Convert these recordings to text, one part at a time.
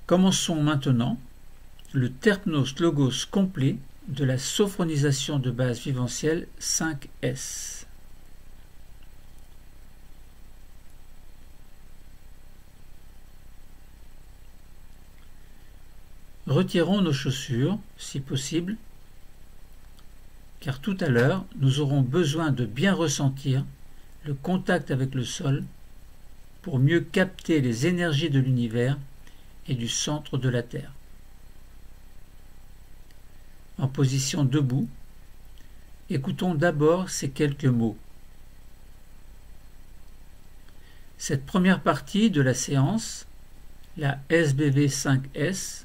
Commençons maintenant le Terpnos Logos complet de la sophronisation de base viventielle 5S. Retirons nos chaussures, si possible, car tout à l'heure, nous aurons besoin de bien ressentir le contact avec le sol pour mieux capter les énergies de l'univers et du centre de la Terre. En position debout, écoutons d'abord ces quelques mots. Cette première partie de la séance, la SBV 5S,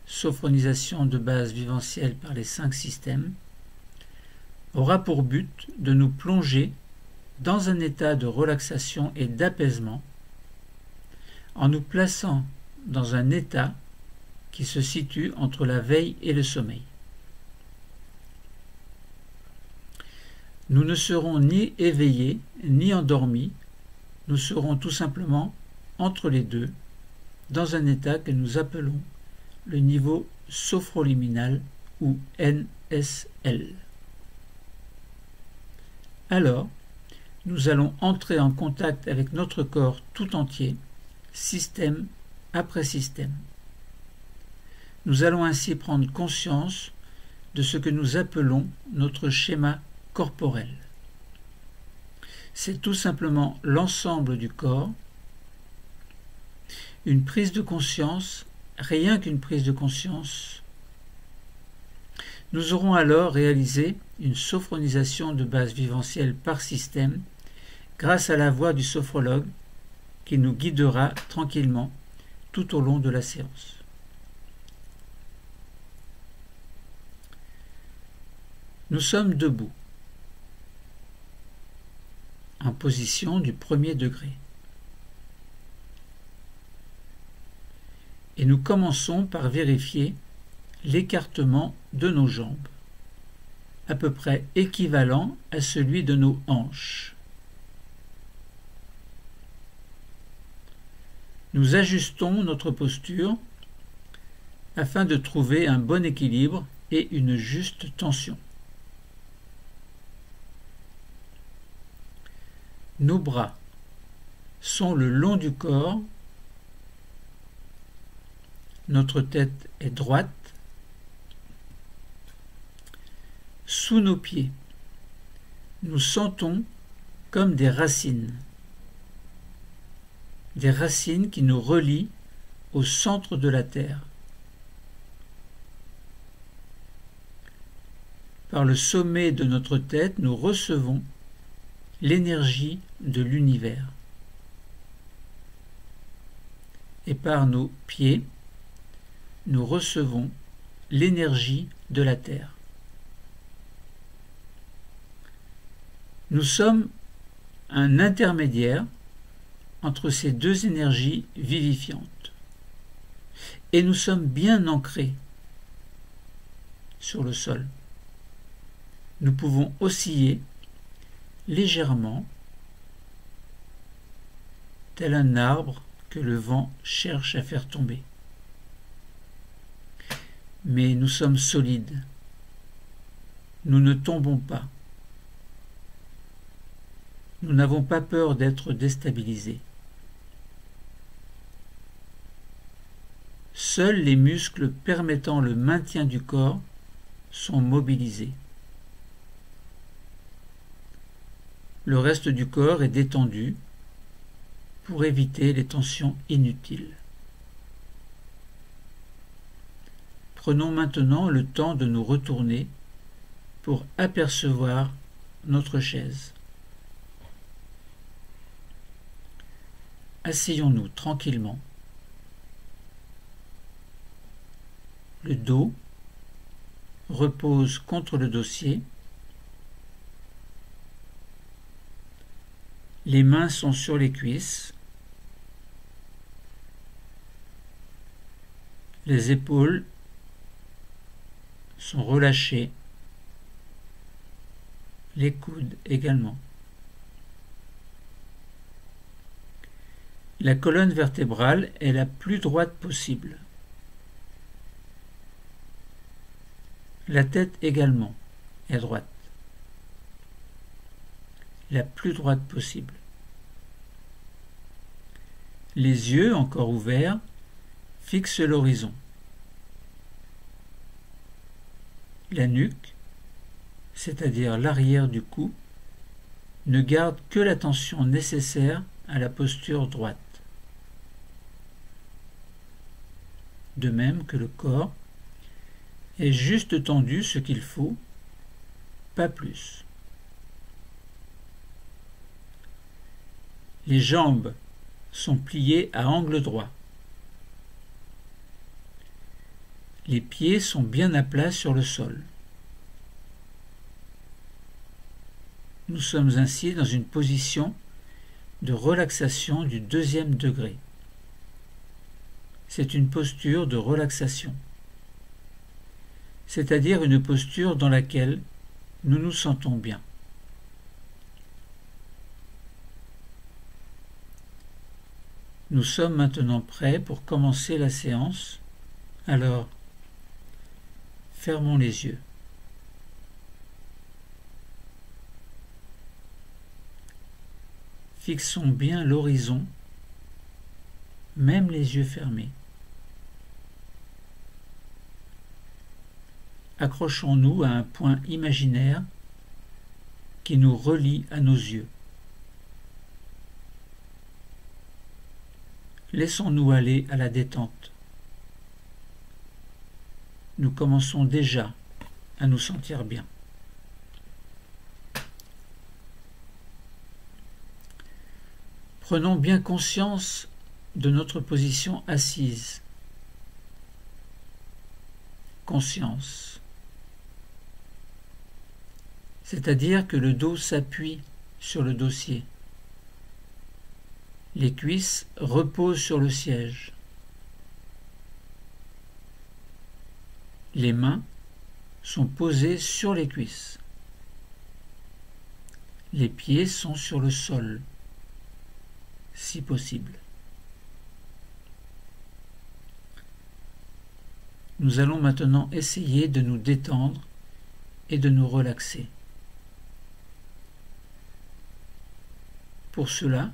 sophronisation de base viventielle par les 5 systèmes, aura pour but de nous plonger dans un état de relaxation et d'apaisement en nous plaçant dans un état qui se situe entre la veille et le sommeil. Nous ne serons ni éveillés ni endormis, nous serons tout simplement entre les deux, dans un état que nous appelons le niveau sophroliminal ou NSL. Alors, nous allons entrer en contact avec notre corps tout entier, système après système. Nous allons ainsi prendre conscience de ce que nous appelons notre schéma corporel. C'est tout simplement l'ensemble du corps, une prise de conscience, rien qu'une prise de conscience. Nous aurons alors réalisé une sophronisation de base viventielle par système grâce à la voix du sophrologue qui nous guidera tranquillement tout au long de la séance. Nous sommes debout, en position du premier degré. Et nous commençons par vérifier l'écartement de nos jambes, à peu près équivalent à celui de nos hanches. Nous ajustons notre posture afin de trouver un bon équilibre et une juste tension. Nos bras sont le long du corps, notre tête est droite, sous nos pieds, nous sentons comme des racines qui nous relient au centre de la Terre. Par le sommet de notre tête, nous recevons l'énergie de l'univers. Et par nos pieds, nous recevons l'énergie de la Terre. Nous sommes un intermédiaire entre ces deux énergies vivifiantes. Et nous sommes bien ancrés sur le sol. Nous pouvons osciller légèrement, tel un arbre que le vent cherche à faire tomber. Mais nous sommes solides. Nous ne tombons pas. Nous n'avons pas peur d'être déstabilisés. Seuls les muscles permettant le maintien du corps sont mobilisés. Le reste du corps est détendu pour éviter les tensions inutiles. Prenons maintenant le temps de nous retourner pour apercevoir notre chaise. Asseyons-nous tranquillement. Le dos repose contre le dossier. Les mains sont sur les cuisses. Les épaules sont relâchées. Les coudes également. La colonne vertébrale est la plus droite possible. La tête également est droite. La plus droite possible. Les yeux, encore ouverts, fixent l'horizon. La nuque, c'est-à-dire l'arrière du cou, ne garde que la tension nécessaire à la posture droite. De même que le corps est juste tendu ce qu'il faut, pas plus. Les jambes sont pliées à angle droit. Les pieds sont bien à plat sur le sol. Nous sommes ainsi dans une position de relaxation du 2e degré. C'est une posture de relaxation, c'est-à-dire une posture dans laquelle nous nous sentons bien. Nous sommes maintenant prêts pour commencer la séance. Alors, fermons les yeux. Fixons bien l'horizon, même les yeux fermés. Accrochons-nous à un point imaginaire qui nous relie à nos yeux. Laissons-nous aller à la détente. Nous commençons déjà à nous sentir bien. Prenons bien conscience de notre position assise. Conscience. C'est-à-dire que le dos s'appuie sur le dossier. Les cuisses reposent sur le siège. Les mains sont posées sur les cuisses. Les pieds sont sur le sol, si possible. Nous allons maintenant essayer de nous détendre et de nous relaxer. Pour cela,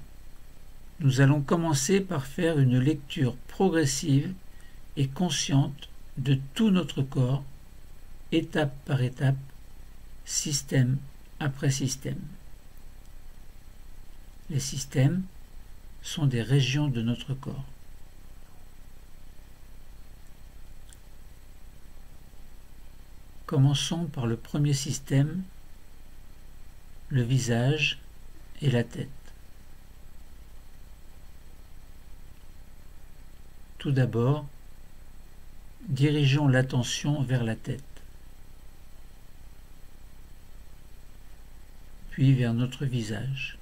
nous allons commencer par faire une lecture progressive et consciente de tout notre corps, étape par étape, système après système. Les systèmes sont des régions de notre corps. Commençons par le premier système, le visage et la tête. Tout d'abord, dirigeons l'attention vers la tête, puis vers notre visage,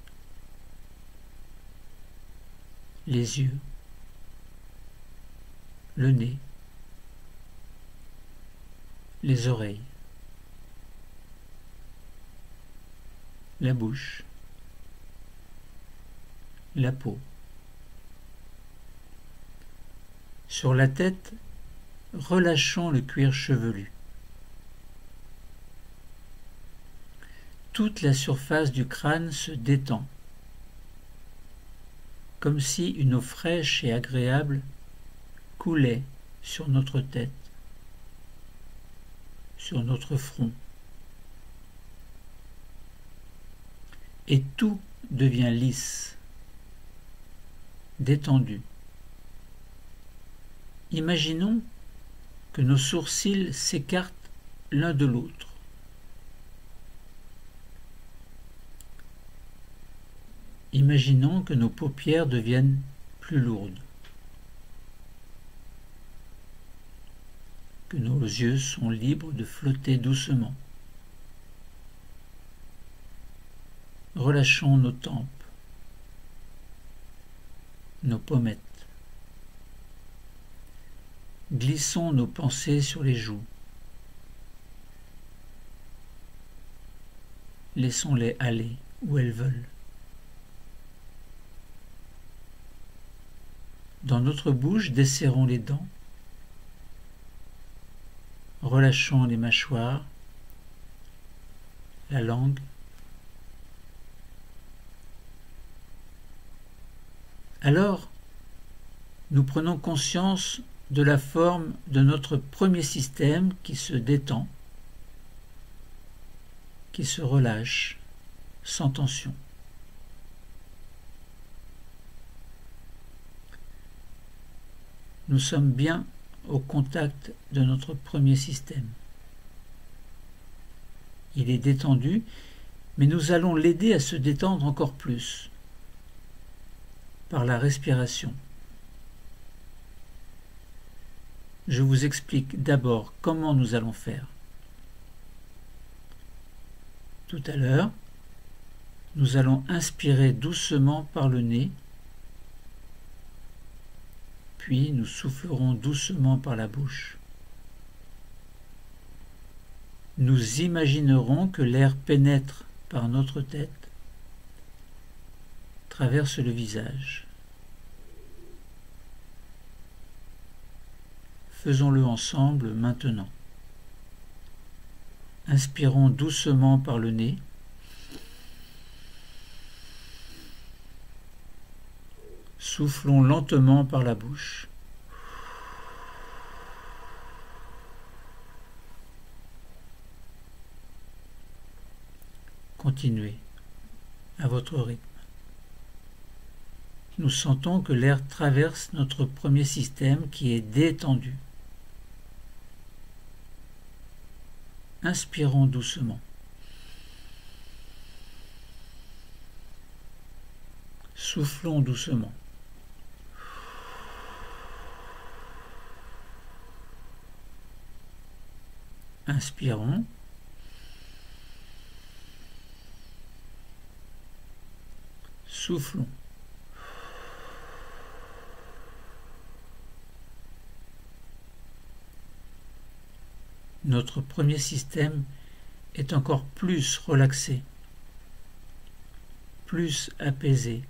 les yeux, le nez, les oreilles, la bouche, la peau. Sur la tête, relâchons le cuir chevelu. Toute la surface du crâne se détend, comme si une eau fraîche et agréable coulait sur notre tête, sur notre front. Et tout devient lisse, détendu. Imaginons que nos sourcils s'écartent l'un de l'autre. Imaginons que nos paupières deviennent plus lourdes, que nos yeux sont libres de flotter doucement. Relâchons nos tempes, nos pommettes. Glissons nos pensées sur les joues. Laissons-les aller où elles veulent. Dans notre bouche, desserrons les dents, relâchons les mâchoires, la langue. Alors, nous prenons conscience de la forme de notre premier système qui se détend, qui se relâche sans tension. Nous sommes bien au contact de notre premier système. Il est détendu, mais nous allons l'aider à se détendre encore plus par la respiration. Je vous explique d'abord comment nous allons faire. Tout à l'heure, nous allons inspirer doucement par le nez, puis nous soufflerons doucement par la bouche. Nous imaginerons que l'air pénètre par notre tête, traverse le visage. Faisons-le ensemble maintenant. Inspirons doucement par le nez. Soufflons lentement par la bouche. Continuez à votre rythme. Nous sentons que l'air traverse notre premier système qui est détendu. Inspirons doucement. Soufflons doucement. Inspirons. Soufflons. Notre premier système est encore plus relaxé, plus apaisé,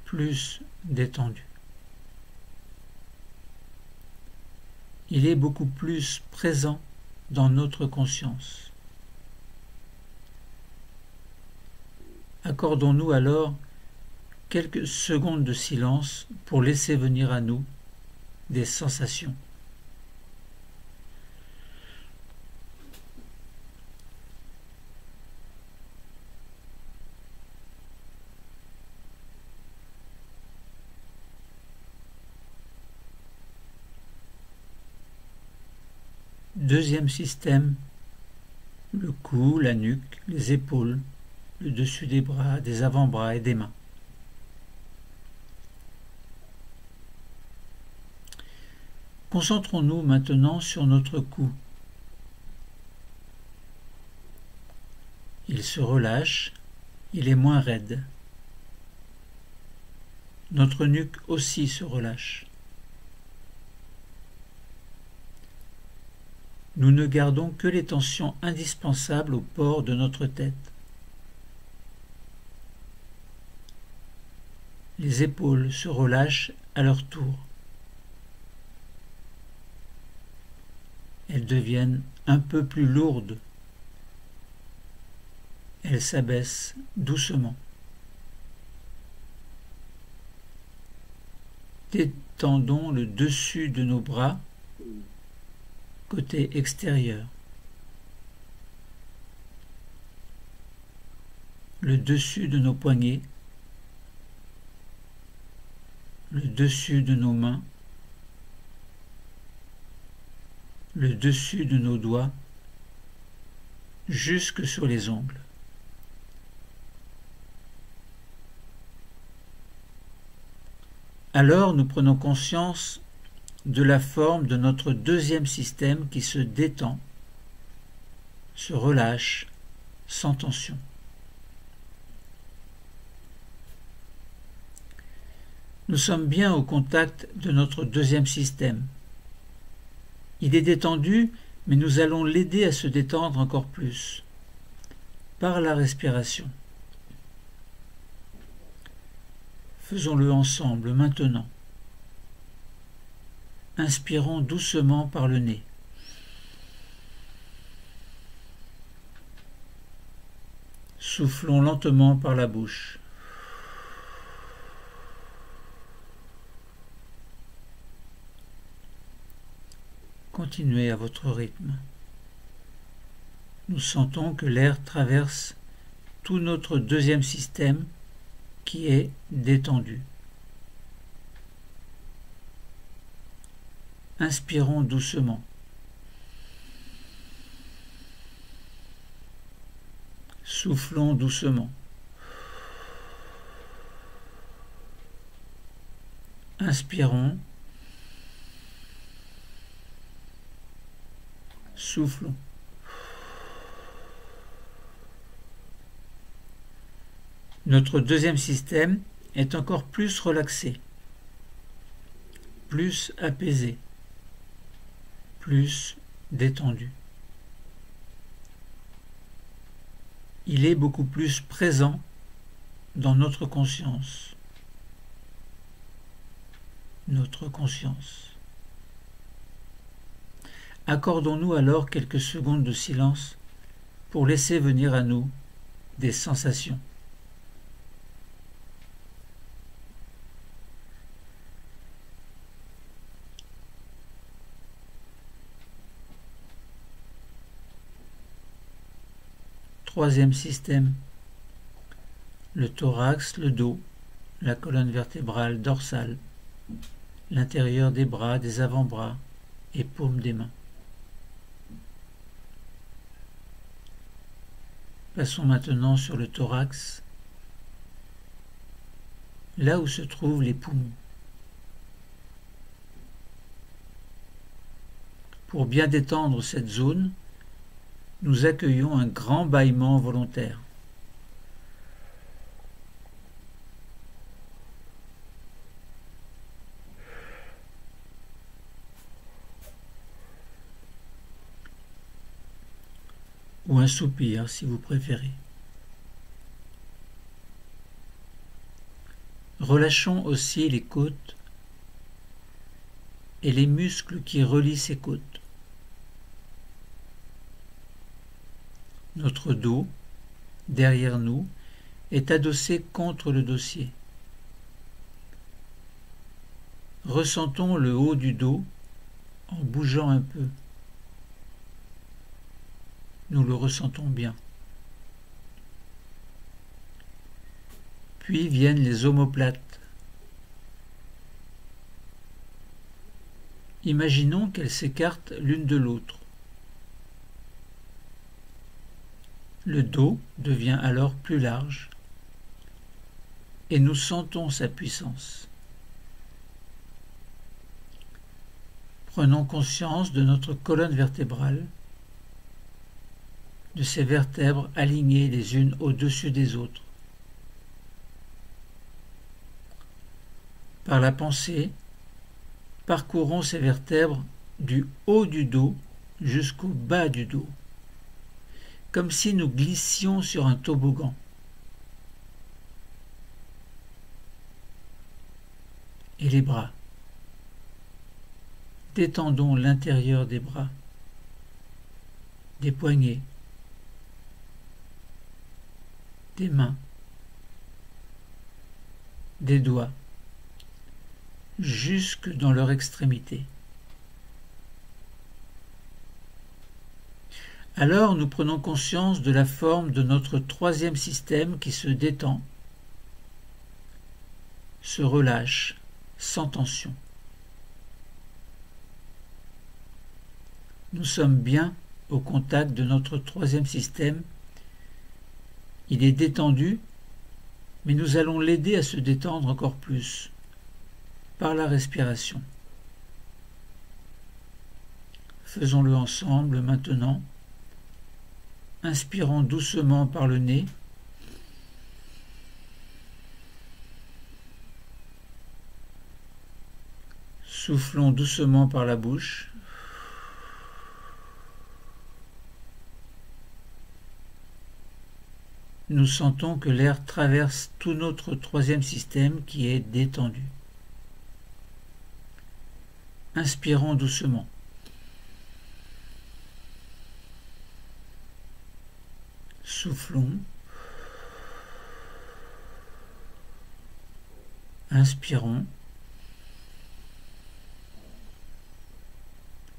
plus détendu. Il est beaucoup plus présent dans notre conscience. Accordons-nous alors quelques secondes de silence pour laisser venir à nous des sensations. Deuxième système, le cou, la nuque, les épaules, le dessus des bras, des avant-bras et des mains. Concentrons-nous maintenant sur notre cou. Il se relâche, il est moins raide. Notre nuque aussi se relâche. Nous ne gardons que les tensions indispensables au port de notre tête. Les épaules se relâchent à leur tour. Elles deviennent un peu plus lourdes. Elles s'abaissent doucement. Détendons le dessus de nos bras, côté extérieur. Le dessus de nos poignets, le dessus de nos mains, le dessus de nos doigts, jusque sur les ongles. Alors nous prenons conscience de la forme de notre deuxième système qui se détend, se relâche sans tension. Nous sommes bien au contact de notre deuxième système. Il est détendu, mais nous allons l'aider à se détendre encore plus, par la respiration. Faisons-le ensemble maintenant. Inspirons doucement par le nez. Soufflons lentement par la bouche. Continuez à votre rythme. Nous sentons que l'air traverse tout notre deuxième système qui est détendu. Inspirons doucement. Soufflons doucement. Inspirons. Soufflons. Notre deuxième système est encore plus relaxé, plus apaisé, plus détendu. Il est beaucoup plus présent dans notre conscience. Notre conscience. Accordons-nous alors quelques secondes de silence pour laisser venir à nous des sensations. Troisième système, le thorax, le dos, la colonne vertébrale dorsale, l'intérieur des bras, des avant-bras et paumes des mains. Passons maintenant sur le thorax, là où se trouvent les poumons. Pour bien détendre cette zone, nous accueillons un grand bâillement volontaire. Ou un soupir si vous préférez. Relâchons aussi les côtes et les muscles qui relient ces côtes. Notre dos, derrière nous, est adossé contre le dossier. Ressentons le haut du dos en bougeant un peu. Nous le ressentons bien. Puis viennent les omoplates. Imaginons qu'elles s'écartent l'une de l'autre. Le dos devient alors plus large et nous sentons sa puissance. Prenons conscience de notre colonne vertébrale, de ces vertèbres alignées les unes au-dessus des autres. Par la pensée, parcourons ces vertèbres du haut du dos jusqu'au bas du dos, comme si nous glissions sur un toboggan. Et les bras. Détendons l'intérieur des bras, des poignets, des mains, des doigts, jusque dans leur extrémité. Alors nous prenons conscience de la forme de notre troisième système qui se détend, se relâche sans tension. Nous sommes bien au contact de notre troisième système. Il est détendu, mais nous allons l'aider à se détendre encore plus par la respiration. Faisons-le ensemble maintenant. Inspirons doucement par le nez. Soufflons doucement par la bouche. nous sentons que l'air traverse tout notre troisième système qui est détendu. Inspirons doucement. Soufflons. Inspirons.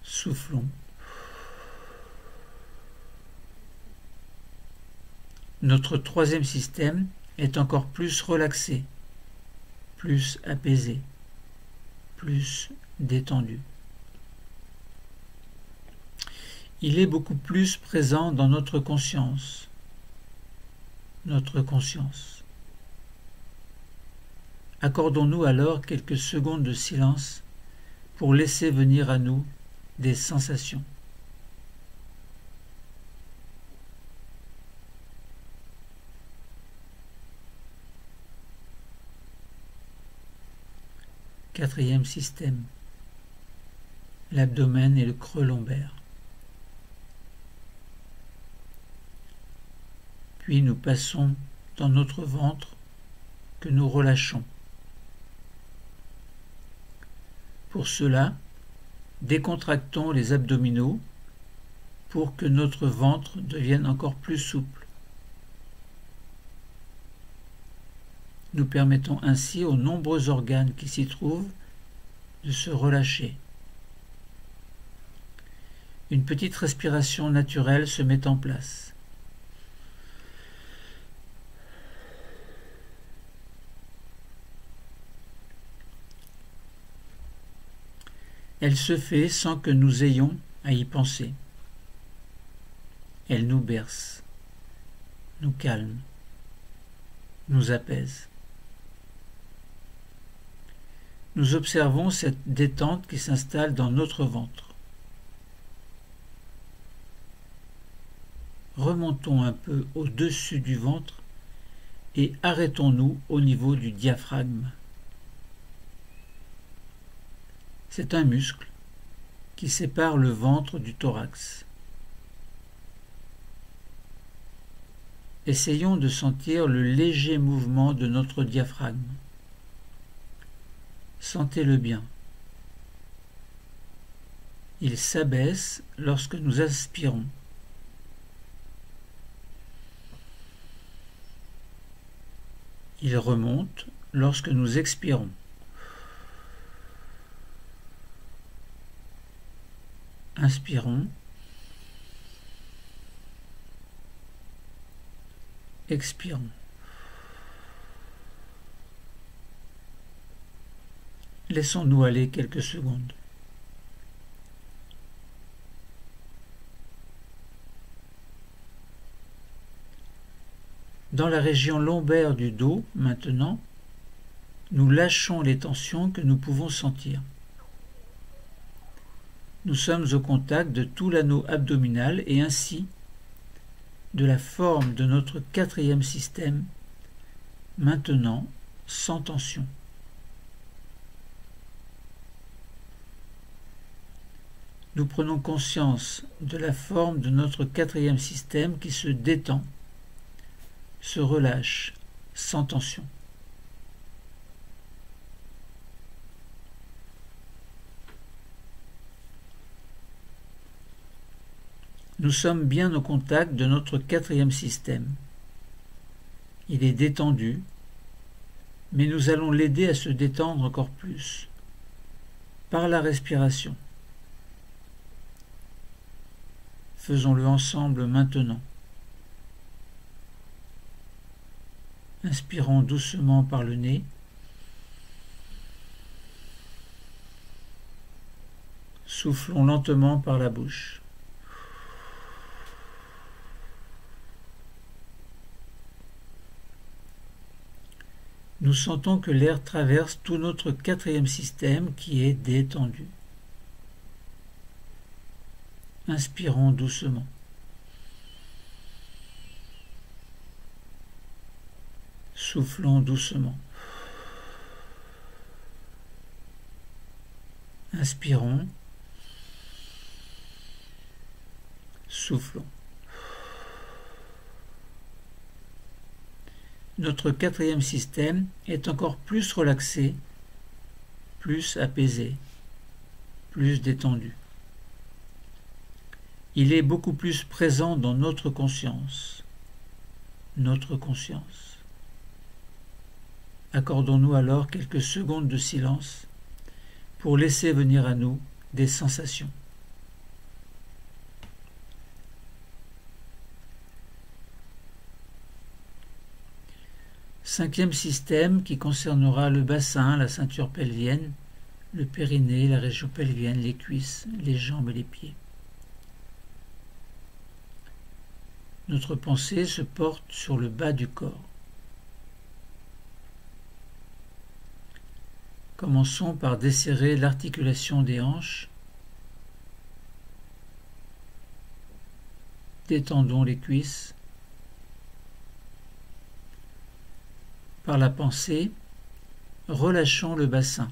Soufflons. Notre troisième système est encore plus relaxé, plus apaisé, plus détendu. Il est beaucoup plus présent dans notre conscience. Accordons-nous alors quelques secondes de silence pour laisser venir à nous des sensations. Quatrième système, l'abdomen et le creux lombaire. Puis nous passons dans notre ventre que nous relâchons. Pour cela, décontractons les abdominaux pour que notre ventre devienne encore plus souple. Nous permettons ainsi aux nombreux organes qui s'y trouvent de se relâcher. Une petite respiration naturelle se met en place. Elle se fait sans que nous ayons à y penser. Elle nous berce, nous calme, nous apaise. Nous observons cette détente qui s'installe dans notre ventre. Remontons un peu au-dessus du ventre et arrêtons-nous au niveau du diaphragme. C'est un muscle qui sépare le ventre du thorax. Essayons de sentir le léger mouvement de notre diaphragme. Sentez-le bien. Il s'abaisse lorsque nous inspirons. Il remonte lorsque nous expirons. Inspirons. Expirons. Laissons-nous aller quelques secondes. Dans la région lombaire du dos, maintenant, nous lâchons les tensions que nous pouvons sentir. Nous sommes au contact de tout l'anneau abdominal et ainsi de la forme de notre quatrième système, maintenant sans tension. Nous prenons conscience de la forme de notre quatrième système qui se détend, se relâche sans tension. Nous sommes bien au contact de notre quatrième système. Il est détendu, mais nous allons l'aider à se détendre encore plus, par la respiration. Faisons-le ensemble maintenant. Inspirons doucement par le nez. Soufflons lentement par la bouche. Nous sentons que l'air traverse tout notre quatrième système qui est détendu. Inspirons doucement. Soufflons doucement. Inspirons. Soufflons. notre quatrième système est encore plus relaxé, plus apaisé, plus détendu. Il est beaucoup plus présent dans notre conscience. Notre conscience. Accordons-nous alors quelques secondes de silence pour laisser venir à nous des sensations. Cinquième système qui concernera le bassin, la ceinture pelvienne, le périnée, la région pelvienne, les cuisses, les jambes et les pieds. Notre pensée se porte sur le bas du corps. Commençons par desserrer l'articulation des hanches. Détendons les cuisses. Par la pensée, relâchons le bassin,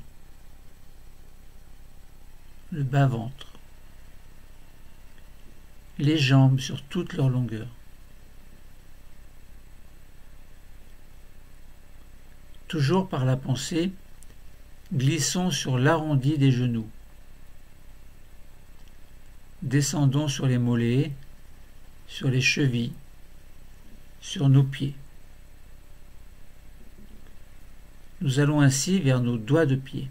le bas-ventre, les jambes sur toute leur longueur. Toujours par la pensée, glissons sur l'arrondi des genoux. Descendons sur les mollets, sur les chevilles, sur nos pieds. Nous allons ainsi vers nos doigts de pied.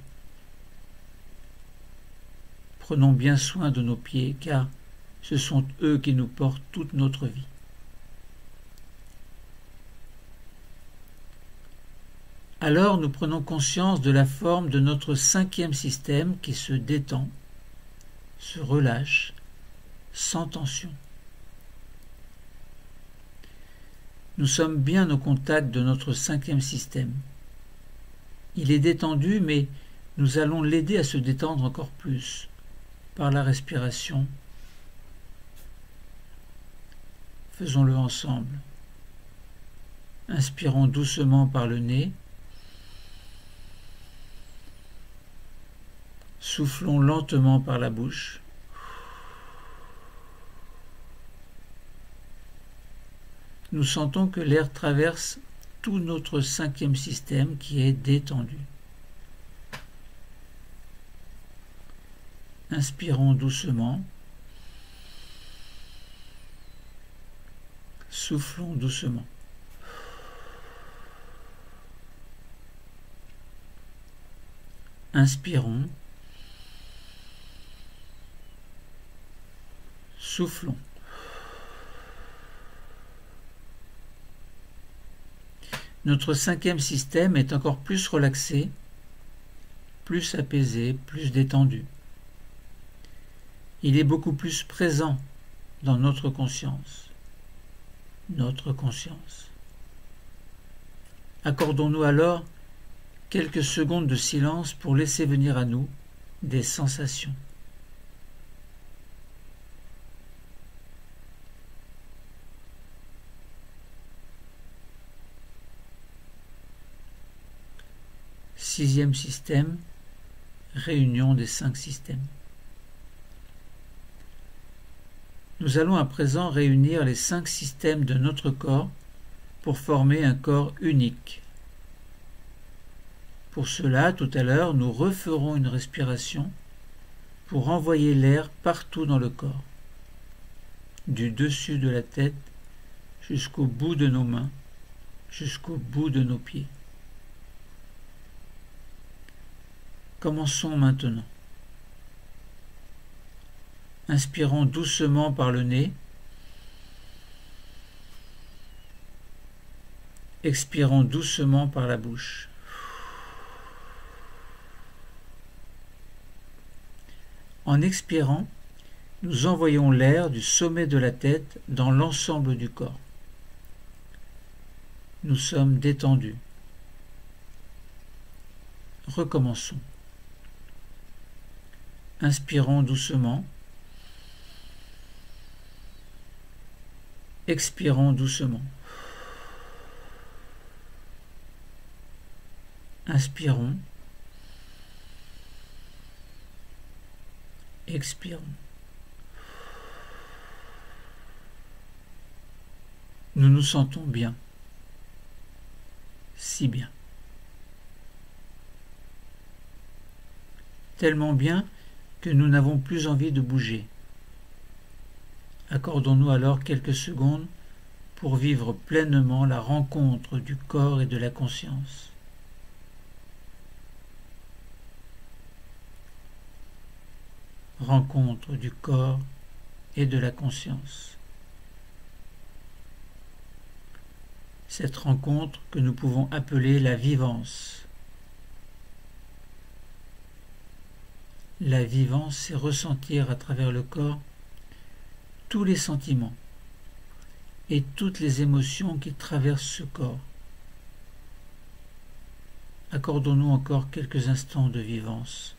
Prenons bien soin de nos pieds, car ce sont eux qui nous portent toute notre vie. Alors nous prenons conscience de la forme de notre cinquième système qui se détend, se relâche, sans tension. Nous sommes bien au contact de notre cinquième système. Il est détendu, mais nous allons l'aider à se détendre encore plus par la respiration. Faisons-le ensemble. Inspirons doucement par le nez. Soufflons lentement par la bouche. Nous sentons que l'air traverse tout notre cinquième système qui est détendu. Inspirons doucement. Soufflons doucement. Inspirons. Soufflons. Notre cinquième système est encore plus relaxé, plus apaisé, plus détendu. Il est beaucoup plus présent dans notre conscience. Notre conscience. Accordons-nous alors quelques secondes de silence pour laisser venir à nous des sensations. Sixième système, réunion des 5 systèmes. Nous allons à présent réunir les 5 systèmes de notre corps pour former un corps unique. Pour cela, tout à l'heure, nous referons une respiration pour envoyer l'air partout dans le corps, du dessus de la tête jusqu'au bout de nos mains, jusqu'au bout de nos pieds. Commençons maintenant. Inspirons doucement par le nez. Expirons doucement par la bouche. En expirant, nous envoyons l'air du sommet de la tête dans l'ensemble du corps. Nous sommes détendus. Recommençons. Inspirons doucement. Expirons doucement. Inspirons. Expirons. Nous nous sentons bien. si bien. Tellement bien que nous n'avons plus envie de bouger. Accordons-nous alors quelques secondes pour vivre pleinement la rencontre du corps et de la conscience. Rencontre du corps et de la conscience. Cette rencontre que nous pouvons appeler la vivance. La vivance, c'est ressentir à travers le corps tous les sentiments et toutes les émotions qui traversent ce corps. Accordons-nous encore quelques instants de vivance.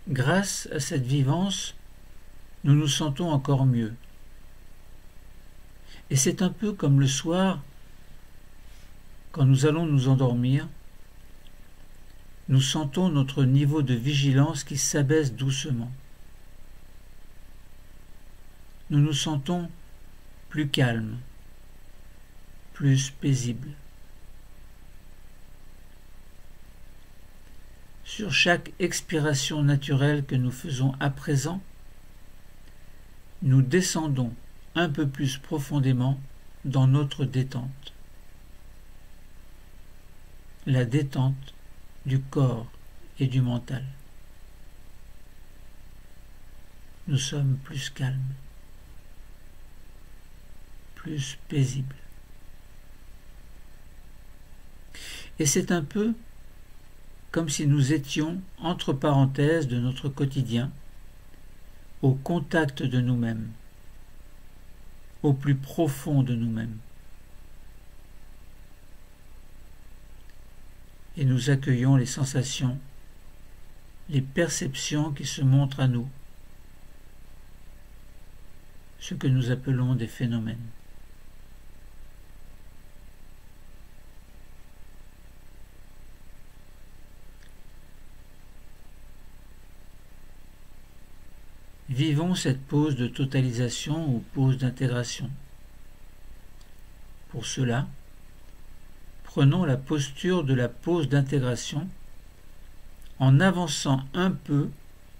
Grâce à cette vivance, nous nous sentons encore mieux. Et c'est un peu comme le soir, quand nous allons nous endormir, nous sentons notre niveau de vigilance qui s'abaisse doucement. Nous nous sentons plus calmes, plus paisibles. Sur chaque expiration naturelle que nous faisons à présent, nous descendons un peu plus profondément dans notre détente. La détente du corps et du mental. Nous sommes plus calmes, plus paisibles. Et c'est un peu comme si nous étions entre parenthèses de notre quotidien, au contact de nous-mêmes, au plus profond de nous-mêmes. Et nous accueillons les sensations, les perceptions qui se montrent à nous, ce que nous appelons des phénomènes. Vivons cette pause de totalisation ou pause d'intégration. Pour cela, prenons la posture de la pause d'intégration en avançant un peu,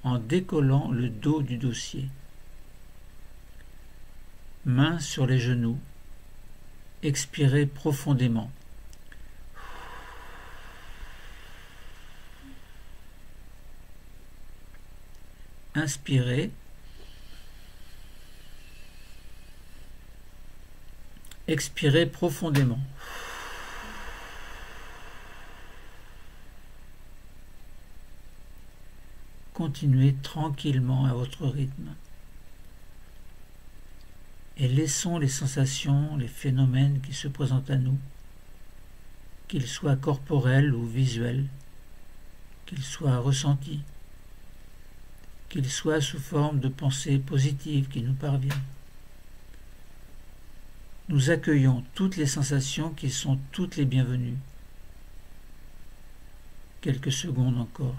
en décollant le dos du dossier. Mains sur les genoux, expirez profondément. Inspirez. Expirez profondément. Continuez tranquillement à votre rythme. Et laissons les sensations, les phénomènes qui se présentent à nous, qu'ils soient corporels ou visuels, qu'ils soient ressentis, qu'ils soient sous forme de pensées positives qui nous parviennent. Nous accueillons toutes les sensations qui sont toutes les bienvenues. Quelques secondes encore.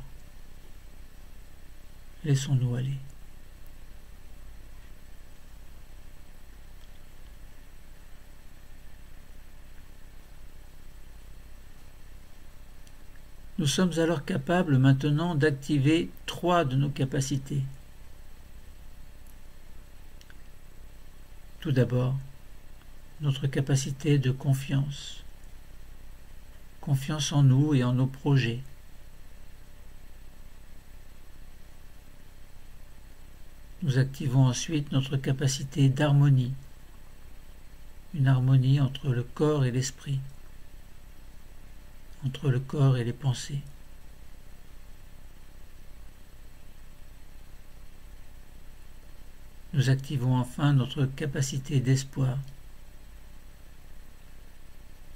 Laissons-nous aller. Nous sommes alors capables maintenant d'activer 3 de nos capacités. Tout d'abord, notre capacité de confiance. Confiance en nous et en nos projets. Nous activons ensuite notre capacité d'harmonie. Une harmonie entre le corps et l'esprit. Entre le corps et les pensées. Nous activons enfin notre capacité d'espoir.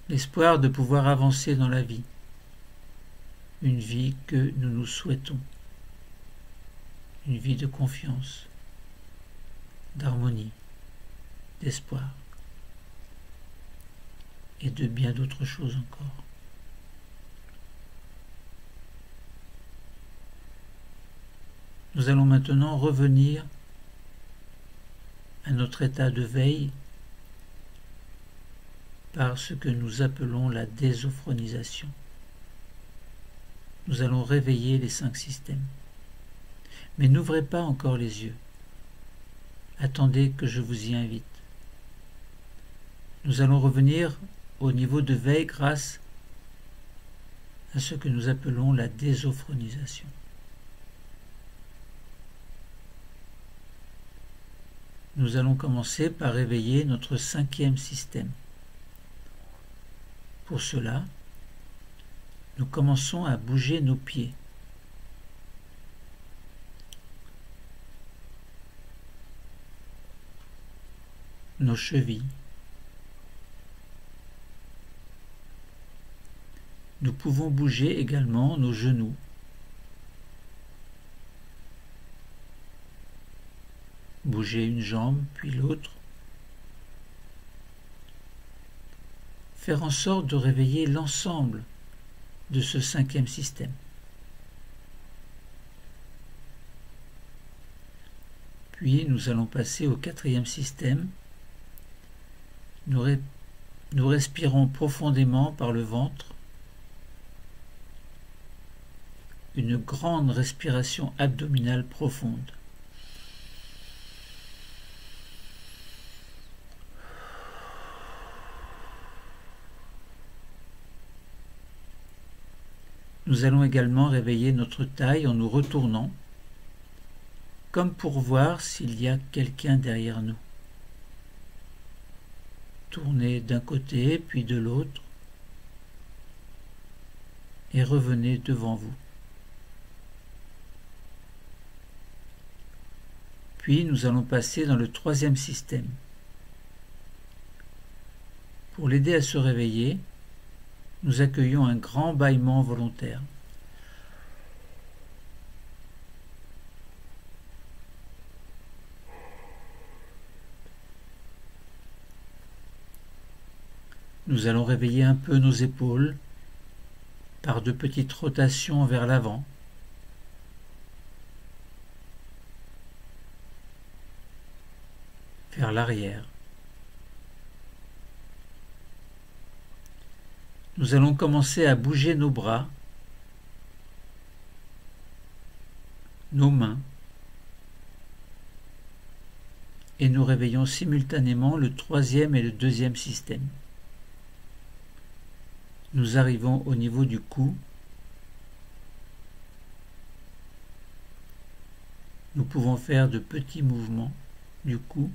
L'espoir de pouvoir avancer dans la vie. Une vie que nous nous souhaitons. Une vie de confiance, d'harmonie, d'espoir et de bien d'autres choses encore. Nous allons maintenant revenir à notre état de veille par ce que nous appelons la désophronisation. Nous allons réveiller les 5 systèmes. Mais n'ouvrez pas encore les yeux. Attendez que je vous y invite. Nous allons revenir au niveau de veille grâce à ce que nous appelons la désophronisation. Nous allons commencer par réveiller notre 5e système. Pour cela, nous commençons à bouger nos pieds. Nos chevilles. Nous pouvons bouger également nos genoux. Bouger une jambe puis l'autre. Faire en sorte de réveiller l'ensemble de ce 5e système. Puis nous allons passer au 4e système. Nous respirons profondément par le ventre. Une grande respiration abdominale profonde. Nous allons également réveiller notre taille en nous retournant, comme pour voir s'il y a quelqu'un derrière nous. Tournez d'un côté puis de l'autre et revenez devant vous. Puis nous allons passer dans le 3e système. Pour l'aider à se réveiller, nous accueillons un grand bâillement volontaire. Nous allons réveiller un peu nos épaules par de petites rotations vers l'avant. Vers l'arrière. Nous allons commencer à bouger nos bras, nos mains, et nous réveillons simultanément le 3e et le 2e système. Nous arrivons au niveau du cou. Nous pouvons faire de petits mouvements du cou.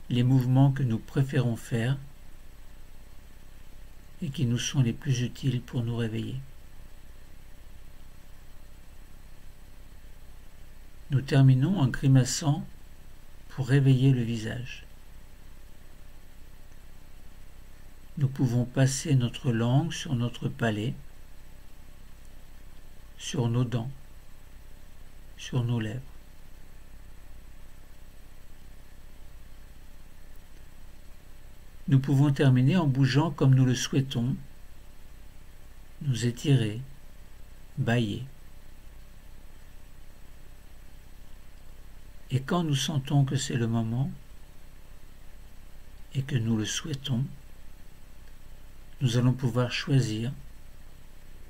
Les mouvements que nous préférons faire et qui nous sont les plus utiles pour nous réveiller. Nous terminons en grimaçant pour réveiller le visage. Nous pouvons passer notre langue sur notre palais, sur nos dents, sur nos lèvres. Nous pouvons terminer en bougeant comme nous le souhaitons, nous étirer, bâiller. Et quand nous sentons que c'est le moment et que nous le souhaitons, nous allons pouvoir choisir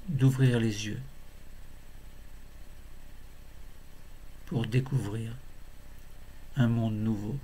d'ouvrir les yeux pour découvrir un monde nouveau.